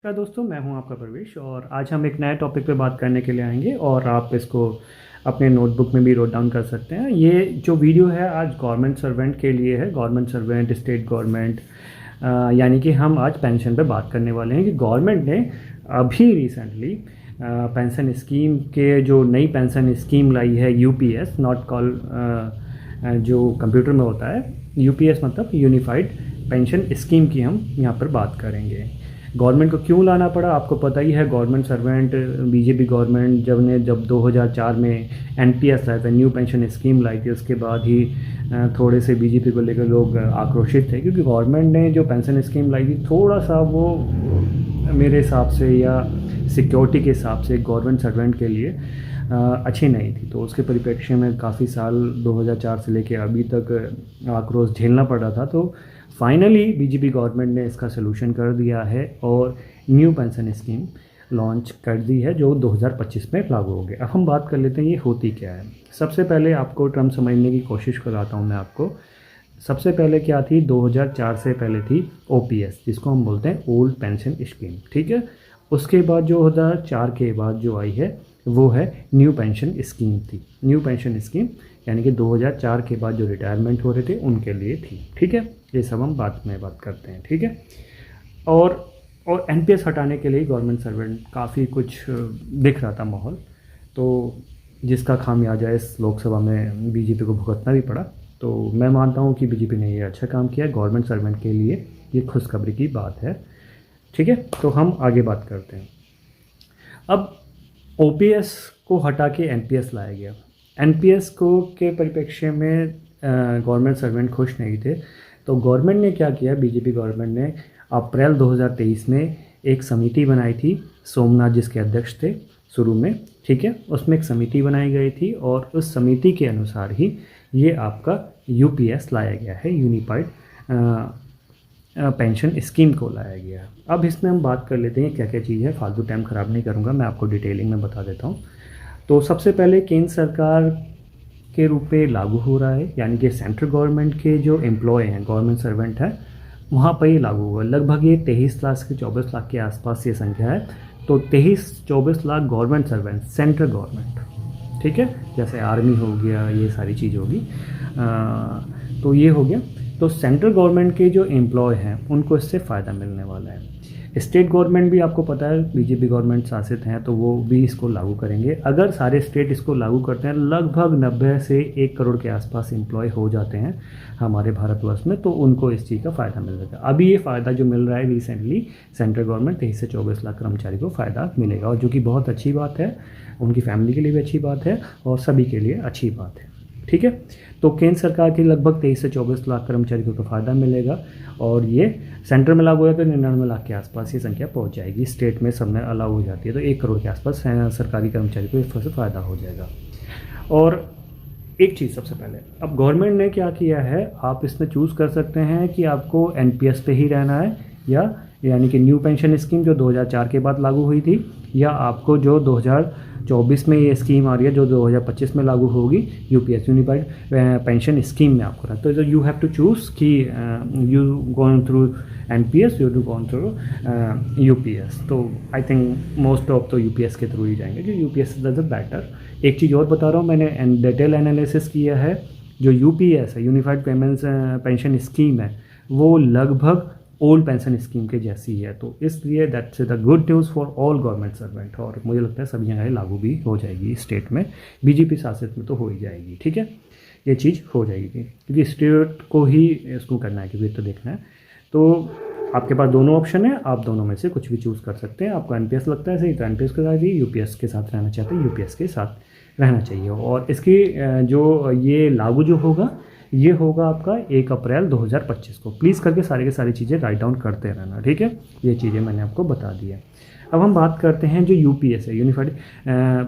नमस्कार दोस्तों, मैं हूं आपका प्रवेश और आज हम एक नए टॉपिक पे बात करने के लिए आएंगे और आप इसको अपने नोटबुक में भी नोट डाउन कर सकते हैं। ये जो वीडियो है आज गवर्नमेंट सर्वेंट के लिए है, गवर्नमेंट सर्वेंट, स्टेट गवर्नमेंट, यानी कि हम आज पेंशन पे बात करने वाले हैं कि गवर्नमेंट ने अभी रिसेंटली पेंशन स्कीम के जो नई पेंशन स्कीम लाई है यूपीएस, नॉट कॉल जो कंप्यूटर में होता है यूपीएस मतलब यूनिफाइड पेंशन स्कीम की हम यहाँ पर बात करेंगे। गवर्नमेंट को क्यों लाना पड़ा आपको पता ही है। गवर्नमेंट सर्वेंट बीजेपी गवर्नमेंट जब 2004 में एनपीएस लाया था, न्यू पेंशन स्कीम लाई थी, उसके बाद ही थोड़े से बीजेपी को लेकर लोग आक्रोशित थे क्योंकि गवर्नमेंट ने जो पेंशन स्कीम लाई थी थोड़ा सा वो मेरे हिसाब से या सिक्योरिटी के हिसाब से गवर्नमेंट सर्वेंट के लिए अच्छी नहीं थी। तो उसके परिप्रेक्ष्य में काफ़ी साल 2004 से लेकर अभी तक आक्रोश झेलना पड़ रहा था। तो फाइनली बीजेपी गवर्नमेंट ने इसका सलूशन कर दिया है और न्यू पेंशन स्कीम लॉन्च कर दी है जो 2025 में लागू हो गया। अब हम बात कर लेते हैं ये होती क्या है। सबसे पहले आपको टर्म समझने की कोशिश कराता हूँ मैं आपको। सबसे पहले क्या थी, 2004 से पहले थी ओपीएस, जिसको हम बोलते हैं ओल्ड पेंशन स्कीम, ठीक है। उसके बाद जो 2004 के बाद जो आई है वो है न्यू पेंशन स्कीम थी। न्यू पेंशन स्कीम यानी कि 2004 के बाद जो रिटायरमेंट हो रहे थे उनके लिए थी, ठीक है। ये सब हम बात करते हैं, ठीक है। और एनपीएस हटाने के लिए गवर्नमेंट सर्वेंट काफ़ी कुछ दिख रहा था माहौल, तो जिसका खामियाजा इस लोकसभा में बीजेपी को भुगतना भी पड़ा। तो मैं मानता हूँ कि बीजेपी ने ये अच्छा काम किया, गवर्नमेंट सर्वेंट के लिए ये खुशखबरी की बात है, ठीक है। तो हम आगे बात करते हैं। अब ओपीएस को हटा के एनपीएस लाया गया। एनपीएस को के परिप्रेक्ष्य में गवर्नमेंट सर्वेंट खुश नहीं थे, तो गवर्नमेंट ने क्या किया, बीजेपी गवर्नमेंट ने अप्रैल 2023 में एक समिति बनाई थी, सोमनाथ जिसके अध्यक्ष थे शुरू में, ठीक है। उसमें एक समिति बनाई गई थी और उस समिति के अनुसार ही ये आपका यूपीएस लाया गया है, यूनिफाइड पेंशन स्कीम को लाया गया। अब इसमें हम बात कर लेते हैं क्या क्या चीज़ है, फालतू टाइम ख़राब नहीं करूँगा, मैं आपको डिटेलिंग में बता देता हूँ। तो सबसे पहले केंद्र सरकार के रूप में लागू हो रहा है, यानी कि सेंट्रल गवर्नमेंट के जो एम्प्लॉय हैं, गवर्नमेंट सर्वेंट हैं, वहाँ पर ये लागू हुआ। लगभग ये 23 लाख से 24 लाख के आसपास ये संख्या है। तो 23-24 lakh government servant, central government, ठीक है, जैसे आर्मी हो गया, ये सारी चीज़ होगी। तो ये हो गया। तो सेंट्रल गवर्नमेंट के जो एम्प्लॉय हैं उनको इससे फ़ायदा मिलने वाला है। स्टेट गवर्नमेंट भी आपको पता है बीजेपी गवर्नमेंट शासित हैं, तो वो भी इसको लागू करेंगे। अगर सारे स्टेट इसको लागू करते हैं, लगभग 90 से 1 करोड़ के आसपास एम्प्लॉय हो जाते हैं हमारे भारतवर्ष में, तो उनको इस चीज़ का फ़ायदा मिल जाएगा। अभी ये फ़ायदा जो मिल रहा है रिसेंटली, सेंट्रल गवर्नमेंट 23 से 24 लाख कर्मचारी को फ़ायदा मिलेगा, और जो कि बहुत अच्छी बात है, उनकी फैमिली के लिए भी अच्छी बात है और सभी के लिए अच्छी बात है, ठीक है। तो केंद्र सरकार की लगभग 23 से 24 लाख कर्मचारी को फ़ायदा मिलेगा और ये सेंटर में लागू होगा तो 99 लाख के आसपास ये संख्या पहुंच जाएगी। स्टेट में सब में अलाउ हो जाती है तो 1 करोड़ के आसपास सरकारी कर्मचारी को इससे फ़ायदा हो जाएगा। और एक चीज़ सबसे पहले, अब गवर्नमेंट ने क्या किया है, आप इसमें चूज़ कर सकते हैं कि आपको एनपीएस पे ही रहना है, या यानी कि न्यू पेंशन स्कीम जो 2004 के बाद लागू हुई थी, या आपको जो 2024 में ये स्कीम आ रही है जो 2025 में लागू होगी, यूपीएस यूनिफाइड पेंशन स्कीम में आपको रहना। तो यू हैव टू चूज़ कि you going through NPS, you to going through UPS. तो आई थिंक मोस्ट ऑफ तो यूपीएस के थ्रू ही जाएंगे, जो यूपीएस इज द बेटर। एक चीज़ और बता रहा हूँ, मैंने डिटेल एनालिसिस किया है, जो यूपीएस है, यूनिफाइड पेमेंट्स पेंशन स्कीम है, वो लगभग ओल्ड पेंशन स्कीम के जैसी है। तो इसलिए that's the good news for all government servant, और मुझे लगता है सभी जगह लागू भी हो जाएगी स्टेट में, बीजेपी शासित में तो हो ही जाएगी, ठीक है। ये चीज़ हो जाएगी क्योंकि स्टेट को ही इसको करना है, क्योंकि तो देखना है। तो आपके पास दोनों ऑप्शन है, आप दोनों में से कुछ भी चूज़ कर सकते हैं। आपको एनपीएस लगता है सही तो एनपीएस के साथ ही, यूपीएस के साथ रहना चाहते हैं यूपीएस के साथ रहना चाहिए। और इसकी जो ये लागू जो होगा ये होगा आपका 1 अप्रैल 2025 को। प्लीज़ करके सारी की सारी चीज़ें राइट डाउन करते रहना, ठीक है। ये चीज़ें मैंने आपको बता दी है। अब हम बात करते हैं जो यूपीएस है, यूनिफाइड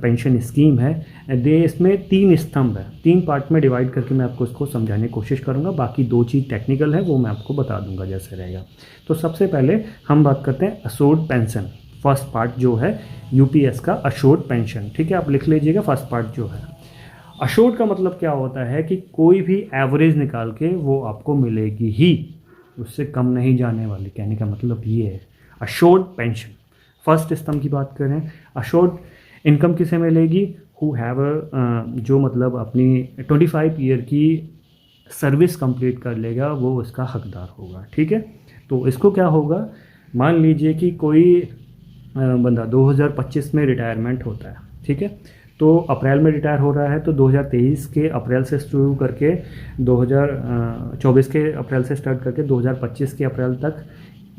पेंशन स्कीम है, इसमें 3 स्तंभ है, 3 पार्ट में डिवाइड करके मैं आपको इसको समझाने की कोशिश करूँगा। बाकी 2 चीज़ टेक्निकल है वो मैं आपको बता दूंगा जैसे रहेगा। तो सबसे पहले हम बात करते हैं अशोर्ड पेंशन। फर्स्ट पार्ट जो है यूपीएस का अशोर्ड पेंशन, ठीक है, आप लिख लीजिएगा। फर्स्ट पार्ट जो है अशोर्ड का मतलब क्या होता है कि कोई भी एवरेज निकाल के वो आपको मिलेगी ही, उससे कम नहीं जाने वाली। कहने का मतलब ये है अशोर्ड पेंशन, फर्स्ट स्तंभ की बात करें, अश्योर्ड इनकम किसे मिलेगी, हु हैव जो मतलब अपनी 25 ईयर की सर्विस कंप्लीट कर लेगा वो उसका हकदार होगा। ठीक है, तो इसको क्या होगा, मान लीजिए कि कोई बंदा 2025 में रिटायरमेंट होता है, ठीक है, तो अप्रैल में रिटायर हो रहा है, तो 2023 के अप्रैल से शुरू करके 2024 के अप्रैल से स्टार्ट करके 2025 के अप्रैल तक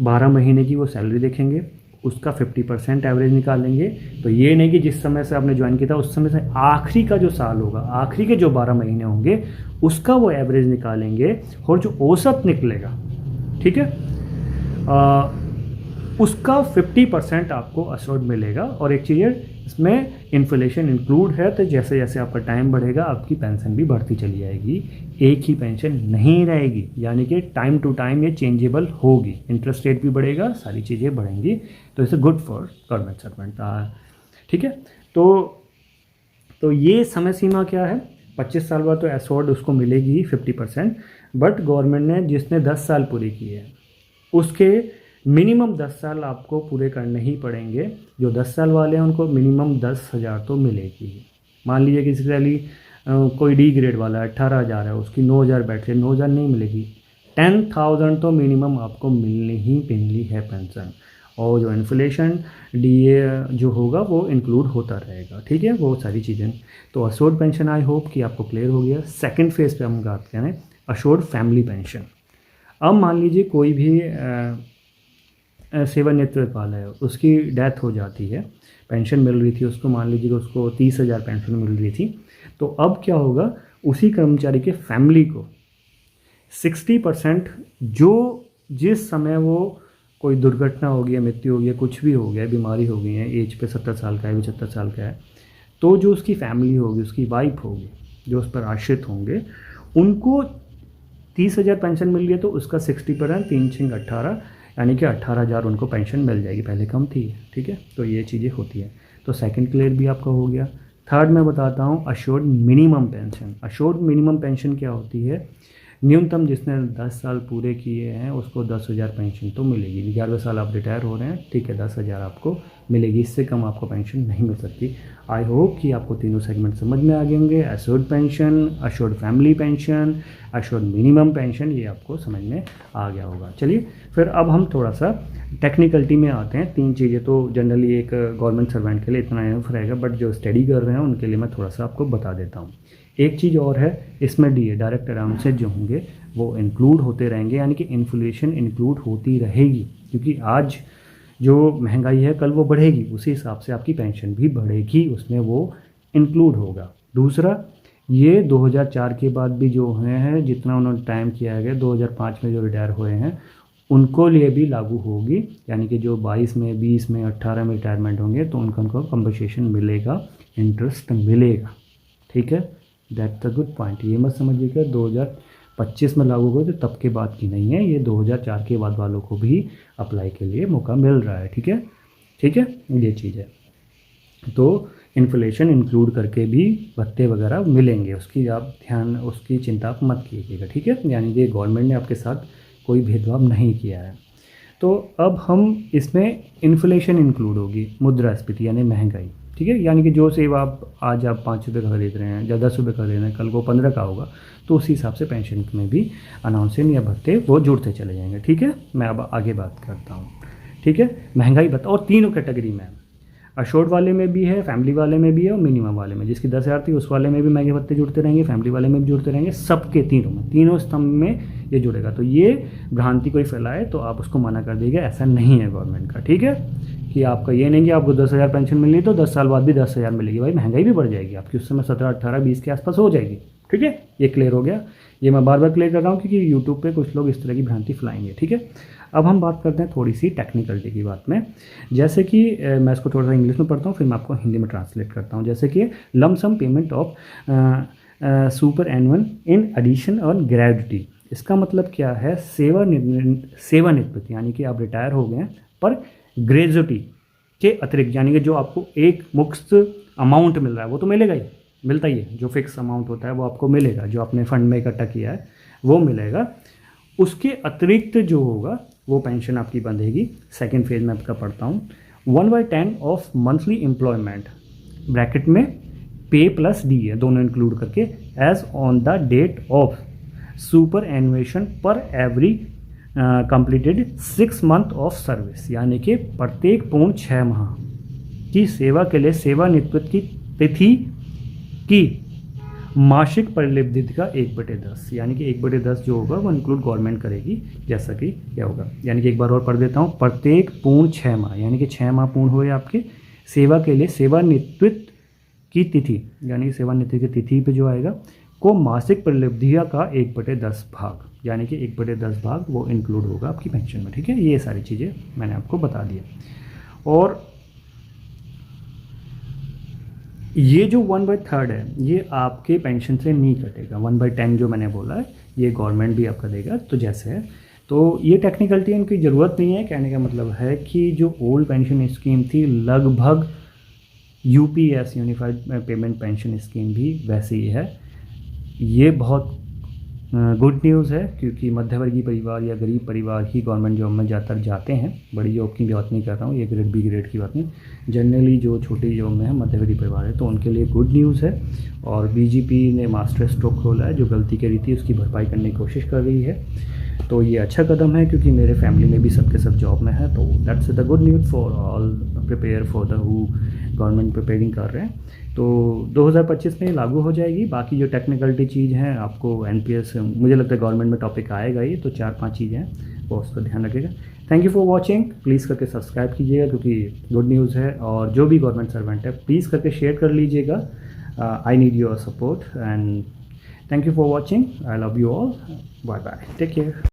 12 महीने की वो सैलरी देखेंगे, उसका 50% एवरेज निकालेंगे। तो ये नहीं कि जिस समय से आपने ज्वाइन किया था उस समय से आखिरी का जो साल होगा, आखिरी के जो 12 महीने होंगे उसका वो एवरेज निकालेंगे, और जो औसत निकलेगा, ठीक है, उसका 50% आपको अश्योर्ड मिलेगा। और एक चीज़ है, इसमें इन्फ्लेशन इंक्लूड है, तो जैसे जैसे आपका टाइम बढ़ेगा आपकी पेंशन भी बढ़ती चली जाएगी, एक ही पेंशन नहीं रहेगी, यानी कि टाइम टू टाइम ये चेंजेबल होगी, इंटरेस्ट रेट भी बढ़ेगा, सारी चीज़ें बढ़ेंगी, तो it's good for government servant. ठीक है, तो ये समय सीमा क्या है, 25 साल बाद तो अश्योर्ड उसको मिलेगी ही 50%, बट गवर्नमेंट ने जिसने 10 साल पूरे किए उसके मिनिमम 10 साल आपको पूरे करने ही पड़ेंगे। जो 10 साल वाले हैं उनको मिनिमम 10,000 तो मिलेगी। मान लीजिए किसी सैलरी कोई डी ग्रेड वाला है, 18,000 है, उसकी 9,000 बैठ के 9,000 नहीं मिलेगी, 10,000 तो मिनिमम आपको मिलनी है पेंशन। और जो इन्फ्लेशन डीए जो होगा वो इंक्लूड होता रहेगा। ठीक है, वो सारी चीज़ें। तो अश्योर्ड पेंशन आई होप कि आपको क्लियर हो गया। सेकंड फेज पे हम बात करें अश्योर्ड फैमिली पेंशन। अब मान लीजिए कोई भी सेवानिवृत्त है, उसकी डेथ हो जाती है, पेंशन मिल रही थी उसको, मान लीजिए कि उसको 30,000 पेंशन मिल रही थी, तो अब क्या होगा, उसी कर्मचारी के फैमिली को 60% जो जिस समय वो कोई दुर्घटना हो गई है, मृत्यु हो गई है, कुछ भी हो गया, बीमारी हो गई है, एज पे 70 साल का है, 75 साल का है, तो जो उसकी फैमिली होगी, उसकी वाइफ होगी, जो उस पर आश्रित होंगे, उनको 30,000 पेंशन मिल रही है, तो उसका 60% 3 18 यानी कि 18,000 उनको पेंशन मिल जाएगी, पहले कम थी। ठीक है, तो ये चीज़ें होती हैं। तो सेकंड क्लियर भी आपका हो गया। थर्ड मैं बताता हूँ assured minimum pension. Assured minimum pension क्या होती है, न्यूनतम जिसने 10 साल पूरे किए हैं उसको 10,000 पेंशन तो मिलेगी। 11वें साल आप रिटायर हो रहे हैं, ठीक है, 10,000 आपको मिलेगी, इससे कम आपको पेंशन नहीं मिल सकती। आई होप कि आपको तीनों सेगमेंट समझ में आ गए होंगे। Assured pension, assured family pension, assured minimum pension, ये आपको समझ में आ गया होगा। चलिए फिर अब हम थोड़ा सा टेक्निकलिटी में आते हैं। 3 चीज़ें तो जनरली एक गवर्नमेंट सर्वेंट के लिए इतना इनफ रहेगा, बट जो स्टडी कर रहे हैं उनके लिए मैं थोड़ा सा आपको बता देता हूँ। एक चीज़ और है, इसमें डीए डायरेक्ट अलाउंसेज जो होंगे वो इंक्लूड होते रहेंगे, यानी कि इन्फ्लेशन इंक्लूड होती रहेगी, क्योंकि आज जो महंगाई है कल वो बढ़ेगी, उसी हिसाब से आपकी पेंशन भी बढ़ेगी, उसमें वो इंक्लूड होगा। दूसरा, ये 2004 के बाद भी जो हुए हैं, जितना उन्होंने टाइम किया है, 2005 में जो रिटायर हुए हैं उनको लिए भी लागू होगी, यानी कि जो 22 में, 20 में, 18 में रिटायरमेंट होंगे तो उनको कंपनसेशन मिलेगा, इंटरेस्ट मिलेगा। ठीक है, दैट्स अ गुड पॉइंट। ये मत समझिएगा 2025 में लागू हो तो तब के बाद की नहीं है, ये 2004 के बाद वालों को भी अप्लाई के लिए मौका मिल रहा है। ठीक है, ठीक है, ये चीज़ है। तो इन्फ्लेशन इंक्लूड करके भी भत्ते वगैरह मिलेंगे, उसकी आप ध्यान, उसकी चिंता आप मत कीजिएगा। ठीक है, यानी कि गवर्नमेंट ने आपके साथ कोई भेदभाव नहीं किया है। तो अब हम इसमें इन्फ्लेशन इंक्लूड होगी, मुद्रास्फीति यानी महंगाई। ठीक है, यानी कि जो सेब आप आज आप 5 रुपये का खरीद रहे हैं या 10 रुपये का खरीद रहे हैं, कल को 15 का होगा, तो उसी हिसाब से पेंशन में भी अनाउंसमेंट या भत्ते वो जुड़ते चले जाएंगे। ठीक है, मैं अब आगे बात करता हूँ। ठीक है, महंगाई भत्ता, और तीनों कैटेगरी में, अश्योर्ड वाले में भी है, फैमिली वाले में भी है, और मिनिमम वाले में, जिसकी 10,000 थी उस वाले में भी महंगे भत्ते जुड़ते रहेंगे, फैमिली वाले में भी जुड़ते रहेंगे, सबके तीनों में, तीनों स्तंभ में ये जुड़ेगा। तो ये भ्रांति कोई फैलाए तो आप उसको मना कर दीजिए, ऐसा नहीं है गवर्नमेंट का। ठीक है, कि आपका ये नहीं कि आपको 10,000 पेंशन मिल रही तो 10 साल बाद भी 10,000 मिलेगी, भाई महंगाई भी बढ़ जाएगी आपकी, उस समय 17, 18, 20 के आसपास हो जाएगी। ठीक है, ये क्लियर हो गया। ये मैं बार बार क्लियर कर रहा हूँ क्योंकि यूट्यूब पे कुछ लोग इस तरह की भ्रांति फैलाएंगे। ठीक है, अब हम बात करते हैं थोड़ी सी टेक्निकलिटी की बात में, जैसे कि मैं इसको थोड़ा सा इंग्लिश में पढ़ता हूँ, फिर मैं आपको हिंदी में ट्रांसलेट करता हूँ। जैसे कि lump sum payment of super annual in addition और ग्रेजुटी। इसका मतलब क्या है, सेवानिवृत्ति यानी कि आप रिटायर हो गए हैं, पर ग्रेजुटी के अतिरिक्त, यानी कि जो आपको एक मुक्त अमाउंट मिल रहा है वो तो मिलेगा ही, मिलता ही है, जो फिक्स अमाउंट होता है वो आपको मिलेगा, जो आपने फंड में इकट्ठा किया है वो मिलेगा। उसके अतिरिक्त जो होगा वो पेंशन आपकी बंधेगी। सेकंड फेज में आपका पढ़ता हूँ, 1/10 ऑफ मंथली एम्प्लॉयमेंट, ब्रैकेट में पे प्लस डी है, दोनों इंक्लूड करके, age on the date of superannuation पर every completed 6 month of service, यानी कि प्रत्येक पूर्ण 6 माह की सेवा के लिए सेवानिवृत्ति की तिथि की मासिक परिलब्धि का 1/10, यानी कि 1/10 जो होगा वो इंक्लूड गवर्नमेंट करेगी, जैसा कि क्या होगा, यानी कि एक बार और पढ़ देता हूँ। प्रत्येक पूर्ण 6 माह, यानी कि 6 माह पूर्ण हुए आपके सेवा के लिए सेवानिवृत्ति की तिथि, यानी सेवानिवृत्ति की तिथि पे जो आएगा को मासिक परिलब्धियाँ का 1/10 भाग, यानी कि 1/10 भाग वो इंक्लूड होगा आपकी पेंशन में। ठीक है, ये सारी चीज़ें मैंने आपको बता दी। और ये जो 1/3 है ये आपके पेंशन से नहीं कटेगा। 1/10 जो मैंने बोला है ये गवर्नमेंट भी आपका देगा, तो जैसे है, तो ये टेक्निकलिटी इनकी ज़रूरत नहीं है। कहने का मतलब है कि जो ओल्ड पेंशन स्कीम थी लगभग UPS unified payment pension scheme भी वैसे ही है। ये बहुत गुड न्यूज़ है, क्योंकि मध्यवर्गीय परिवार या गरीब परिवार ही गवर्नमेंट जॉब में ज़्यादातर जाते हैं। बड़ी जॉब की बात नहीं कर रहा हूँ, ए ग्रेड बी ग्रेड की बात नहीं, जनरली जो छोटी जॉब में है मध्यवर्गीय परिवार है, तो उनके लिए गुड न्यूज़ है। और बीजेपी ने मास्टर स्ट्रोक खोला है, जो गलती करी थी उसकी भरपाई करने की कोशिश कर रही है, तो ये अच्छा कदम है, क्योंकि मेरे फैमिली में भी सबके सब जॉब में है। तो that's the good news for all prepare for the who government preparing कर रहे हैं। तो 2025 में लागू हो जाएगी। बाकी जो टेक्निकलिटी चीज़ हैं आपको एनपीएस, मुझे लगता है गवर्नमेंट में टॉपिक आएगा ही, तो 4-5 चीज़ें हैं वो उस पर ध्यान रखिएगा। Thank you for watching, please करके सब्सक्राइब कीजिएगा, क्योंकि गुड न्यूज़ है। और जो भी गवर्नमेंट सर्वेंट है प्लीज़ करके शेयर कर लीजिएगा। I need your support and thank you for watching. I love you all, bye bye, take care.